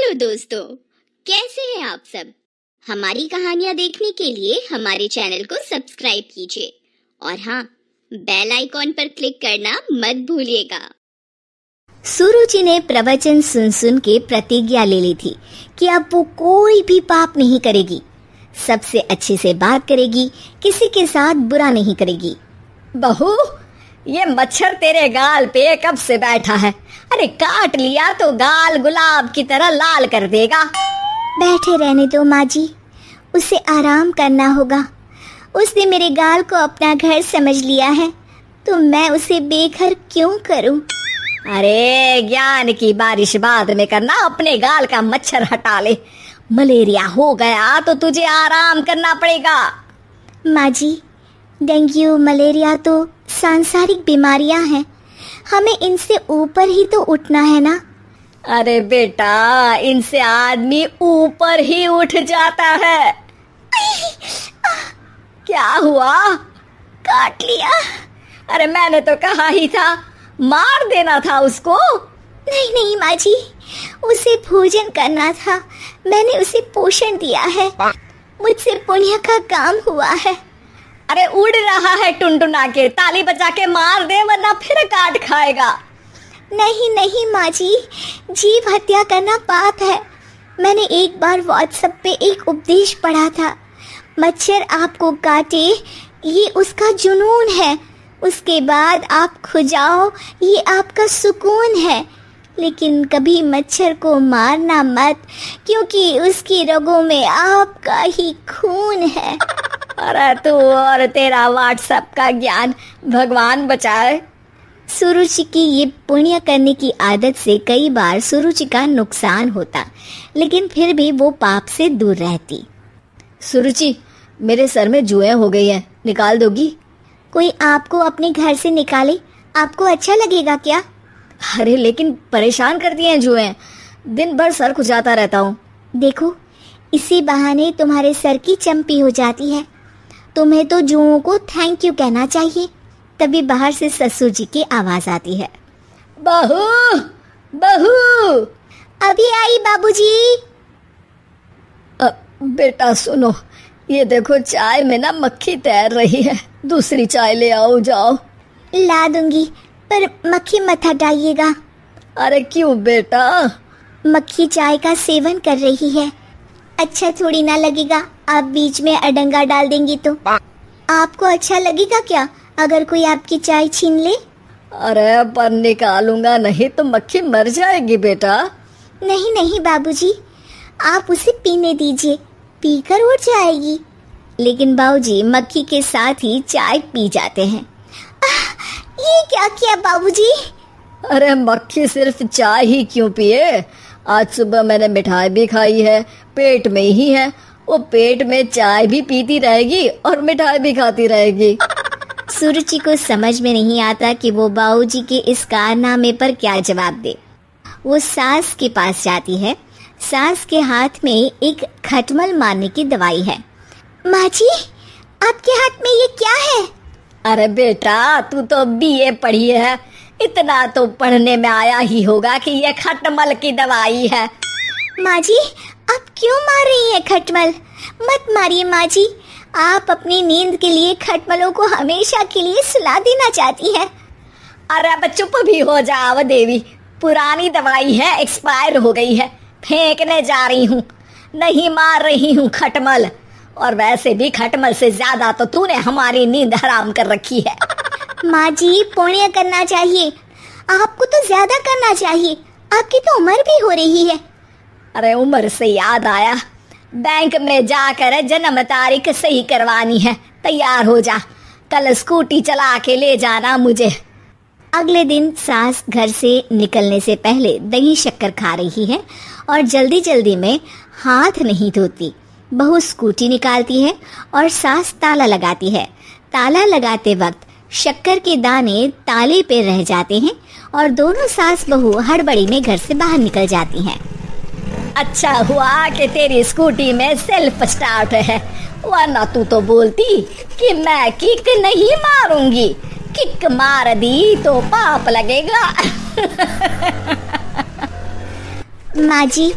Hello दोस्तों, कैसे हैं आप सब। हमारी कहानियां देखने के लिए हमारे चैनल को सब्सक्राइब कीजिए और हाँ, बेल आइकॉन पर क्लिक करना मत भूलिएगा। सुरुचि ने प्रवचन सुन सुन के प्रतिज्ञा ले ली थी कि अब वो कोई भी पाप नहीं करेगी, सबसे अच्छे से बात करेगी, किसी के साथ बुरा नहीं करेगी। बहू, ये मच्छर तेरे गाल पे कब से बैठा है? अरे काट लिया तो गाल गुलाब की तरह लाल कर देगा। बैठे रहने दो माँ जी, उसे आराम करना होगा। उसने मेरे गाल को अपना घर समझ लिया है, तो मैं उसे बेघर क्यों करूं? अरे ज्ञान की बारिश बाद में करना, अपने गाल का मच्छर हटा ले। मलेरिया हो गया तो तुझे आराम करना पड़ेगा। माँ जी, डेंगू मलेरिया तो सांसारिक बीमारियां हैं, हमें इनसे ऊपर ही तो उठना है ना। अरे बेटा, इनसे आदमी ऊपर ही उठ जाता है। क्या हुआ? काट लिया। अरे मैंने तो कहा ही था, मार देना था उसको। नहीं नहीं माँ जी, उसे भोजन करना था, मैंने उसे पोषण दिया है, मुझसे पुण्य का काम हुआ है। अरे उड़ रहा है टुनटुना के, ताली बजा के मार दे वरना फिर काट खाएगा। नहीं नहीं माँ जी, जीव हत्या करना पाप है। मैंने एक बार व्हाट्सएप पे एक उपदेश पढ़ा था, मच्छर आपको काटे ये उसका जुनून है, उसके बाद आप खुजाओ ये आपका सुकून है। लेकिन कभी मच्छर को मारना मत, क्योंकि उसकी रगों में आपका ही खून है। अरे तू और तेरा व्हाट्सएप का ज्ञान, भगवान बचाए। सुरुचि की ये पुण्य करने की आदत से कई बार सुरुचि का नुकसान होता, लेकिन फिर भी वो पाप से दूर रहती। सुरुचि, मेरे सर में जुएं हो गई हैं, निकाल दोगी? कोई आपको अपने घर से निकाले, आपको अच्छा लगेगा क्या? अरे लेकिन परेशान करती हैं जुएं, दिन भर सर खुजाता रहता हूँ। देखो, इसी बहाने तुम्हारे सर की चंपी हो जाती है। तुम्हें तो जुओं को थैंक यू कहना चाहिए। तभी बाहर से ससुर जी की आवाज आती है, बहू बहू। अभी आई बाबूजी। बेटा सुनो, ये देखो चाय में ना मक्खी तैर रही है, दूसरी चाय ले आओ जाओ। ला दूंगी, पर मक्खी मत हटाइएगा। अरे क्यों बेटा? मक्खी चाय का सेवन कर रही है, अच्छा थोड़ी ना लगेगा। आप बीच में अडंगा डाल देंगी तो आपको अच्छा लगेगा क्या अगर कोई आपकी चाय छीन ले? अरे पर निकालूंगा नहीं तो मक्खी मर जाएगी बेटा। नहीं नहीं बाबूजी, आप उसे पीने दीजिए, पीकर उड़ जाएगी। लेकिन बाबूजी मक्खी के साथ ही चाय पी जाते हैं। ये क्या किया बाबूजी? अरे मक्खी सिर्फ चाय ही क्यों पिए, आज सुबह मैंने मिठाई भी खाई है, पेट में ही है, वो पेट में चाय भी पीती रहेगी और मिठाई भी खाती रहेगी। सुरुचि को समझ में नहीं आता कि वो बाबूजी के इस कारनामे पर क्या जवाब दे। वो सास के पास जाती है। सास के हाथ में एक खटमल मारने की दवाई है। माँ जी, आपके हाथ में ये क्या है? अरे बेटा, तू तो बीए पढ़ी है, इतना तो पढ़ने में आया ही होगा कि ये खटमल की दवाई है। माँ जी, आप क्यों मार रही हैं खटमल? मत मारिए माँ जी, आप अपनी नींद के लिए खटमलों को हमेशा के लिए सुला देना चाहती हैं। अरे अब चुप भी हो जाओ देवी, पुरानी दवाई है, एक्सपायर हो गई है, फेंकने जा रही हूँ, नहीं मार रही हूँ खटमल। और वैसे भी खटमल से ज्यादा तो तूने हमारी नींद हराम कर रखी है। माँ जी, पुण्य करना चाहिए, आपको तो ज्यादा करना चाहिए, आपकी तो उम्र भी हो रही है। अरे उम्र से याद आया, बैंक में जाकर जन्म तारीख सही करवानी है, तैयार हो जा, कल स्कूटी चला के ले जाना मुझे। अगले दिन सास घर से निकलने से पहले दही शक्कर खा रही है और जल्दी जल्दी में हाथ नहीं धोती। बहू स्कूटी निकालती है और सास ताला लगाती है। ताला लगाते वक्त शक्कर के दाने ताले पे रह जाते हैं और दोनों सास बहू हड़बड़ी में घर से बाहर निकल जाती हैं। अच्छा हुआ कि तेरी स्कूटी में सेल्फ स्टार्ट है, वरना तू तो बोलती कि मैं किक नहीं मारूंगी, किक मार दी तो पाप लगेगा। माँ जी,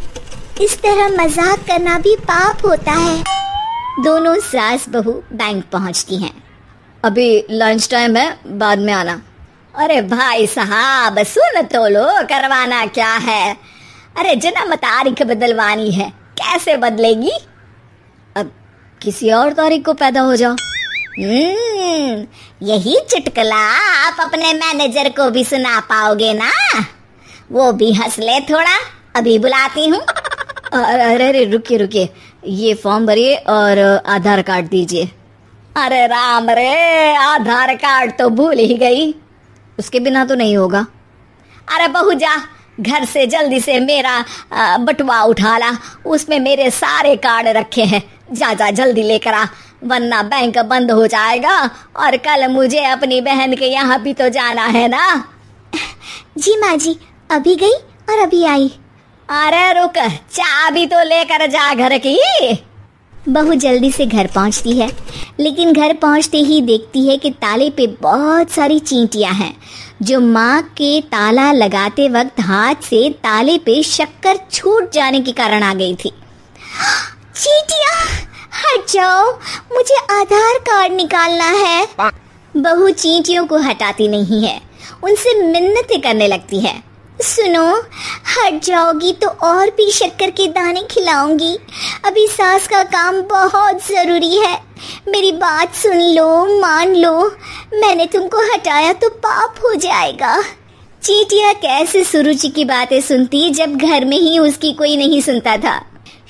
इस तरह मजाक करना भी पाप होता है। दोनों सास बहू बैंक पहुंचती हैं। अभी लंच टाइम है, बाद में आना। अरे भाई साहब सुन तो लो, करवाना क्या है? अरे जन्म तारीख बदलवानी है, कैसे बदलेगी? अब किसी और तारीख को पैदा हो जाओ। यही चुटकुला आप अपने मैनेजर को भी सुना पाओगे ना? वो भी हंस ले थोड़ा। अभी बुलाती हूँ। अरे रुकिए, ये फॉर्म भरिए और आधार कार्ड दीजिए। अरे राम रे, आधार कार्ड तो भूल ही गई, उसके बिना तो नहीं होगा। अरे बहू जा, घर से जल्दी से मेरा बटुआ उठा ला, उसमें मेरे सारे कार्ड रखे हैं। जा जल्दी लेकर आ, वरना बैंक बंद हो जाएगा और कल मुझे अपनी बहन के यहाँ भी तो जाना है ना। जी माँ जी, अभी गई और अभी आई। अरे रुक, चाबी तो लेकर जा घर की। बहू जल्दी से घर पहुंचती है, लेकिन घर पहुंचते ही देखती है कि ताले पे बहुत सारी चींटियां हैं, जो माँ के ताला लगाते वक्त हाथ से ताले पे शक्कर छूट जाने के कारण आ गई थी। चींटियां हट जाओ, मुझे आधार कार्ड निकालना है। बहू चींटियों को हटाती नहीं है, उनसे मिन्नतें करने लगती है। सुनो, हट जाओगी तो और भी शक्कर के दाने खिलाऊंगी। अभी सास का काम बहुत जरूरी है, मेरी बात सुन लो, मान लो। मैंने तुमको हटाया तो पाप हो जाएगा। चींटियां कैसे सुरुचि की बातें सुनती जब घर में ही उसकी कोई नहीं सुनता था।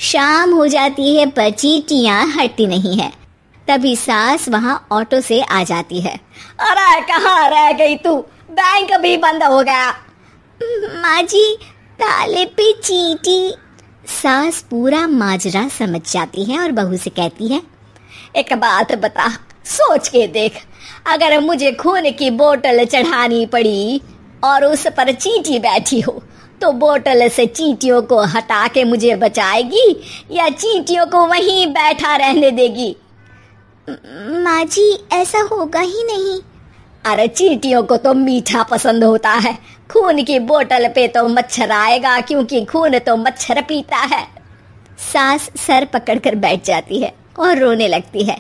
शाम हो जाती है पर चींटियां हटती नहीं है। तभी सास वहां ऑटो से आ जाती है। अरे कहाँ रह गई तू? बैंक भी बंद हो गया। माँ जी, ताले पे चींटी। सास पूरा माजरा समझ जाती है और बहू से कहती है, एक बात बता, सोच के देख, अगर मुझे खून की बोतल चढ़ानी पड़ी और उस पर चींटी बैठी हो, तो बोतल से चींटियों को हटा के मुझे बचाएगी या चींटियों को वहीं बैठा रहने देगी? माँ जी, ऐसा होगा ही नहीं। अरे चींटियों को तो मीठा पसंद होता है, खून की बोतल पे तो मच्छर आएगा, क्योंकि खून तो मच्छर पीता है। सास सर पकड़कर बैठ जाती है और रोने लगती है।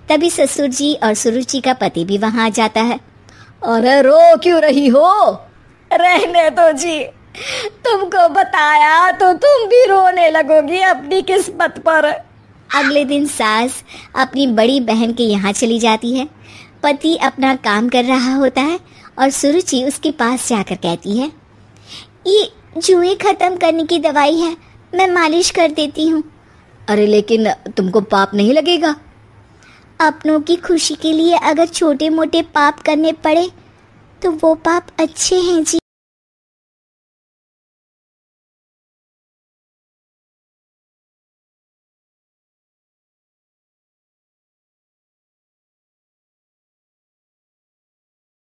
तभी ससुर जी और सुरुचि का पति भी वहां आ जाता है। अरे रो क्यों रही हो? रहने दो जी, तुमको बताया तो तुम भी रोने लगोगी अपनी किस्मत पर। अगले दिन सास अपनी बड़ी बहन के यहाँ चली जाती है। पति अपना काम कर रहा होता है और सुरुचि उसके पास जाकर कहती है, ये जुए खत्म करने की दवाई है, मैं मालिश कर देती हूँ। अरे लेकिन तुमको पाप नहीं लगेगा? अपनों की खुशी के लिए अगर छोटे मोटे पाप करने पड़े तो वो पाप अच्छे हैं जी।